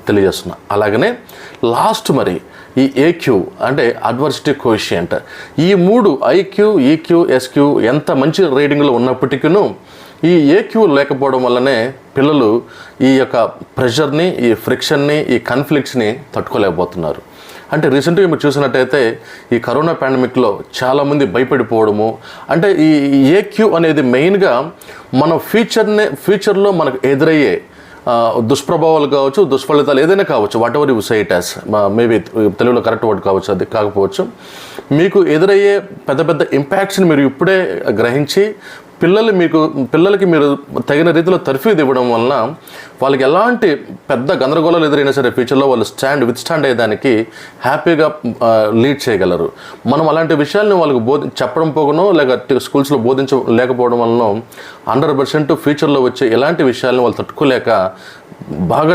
తెలియజేస్తున్నా. అలాగనే లాస్ట్ మరి ఈ ఏక్యూ అంటే అడ్వర్సిటీ కోఎఫిషియంట్, ఈ 3 ఐక్యూ, ఈక్యూ, ఎస్క్యూ ఎంత మంచి రేటింగ్లో ఉన్నప్పటికీ ఈ ఏక్యూ లేకపోవడం వల్లనే పిల్లలు ఈ యొక్క ప్రెషర్ని, ఈ ఫ్రిక్షన్ని, ఈ కాన్ఫ్లిక్ట్స్ని తట్టుకోలేకపోతున్నారు. అంటే రీసెంట్గా మీరు చూసినట్టయితే ఈ కరోనా పాండమిక్లో చాలామంది భయపడిపోవడము, అంటే ఈ ఏక్యూ అనేది మెయిన్గా మన ఫ్యూచర్లో మనకు ఎదురయ్యే దుష్ప్రభావాలు కావచ్చు, దుష్ఫలితాలు ఏదైనా కావచ్చు, whatever you say it as, maybe తెలుగులో కరెక్ట్ వర్డ్ కావచ్చు, అది కాకపోవచ్చు, మీకు ఎదురయ్యే పెద్ద పెద్ద ఇంపాక్ట్స్ని మీరు ఇప్పుడే గ్రహించి పిల్లలకి మీరు తగిన రీతిలో తర్ఫీదు ఇవ్వడం వలన వాళ్ళకి ఎలాంటి పెద్ద గందరగోళాలు ఎదురైనా సరే ఫ్యూచర్లో వాళ్ళు విత్ స్టాండ్ అయ్యేదానికి హ్యాపీగా లీడ్ చేయగలరు. మనం అలాంటి విషయాలను వాళ్ళకి చెప్పడం పోకనో లేక స్కూల్స్లో లేకపోవడం వలన 100% ఫ్యూచర్లో వచ్చే ఎలాంటి విషయాలను వాళ్ళు తట్టుకోలేక బాగా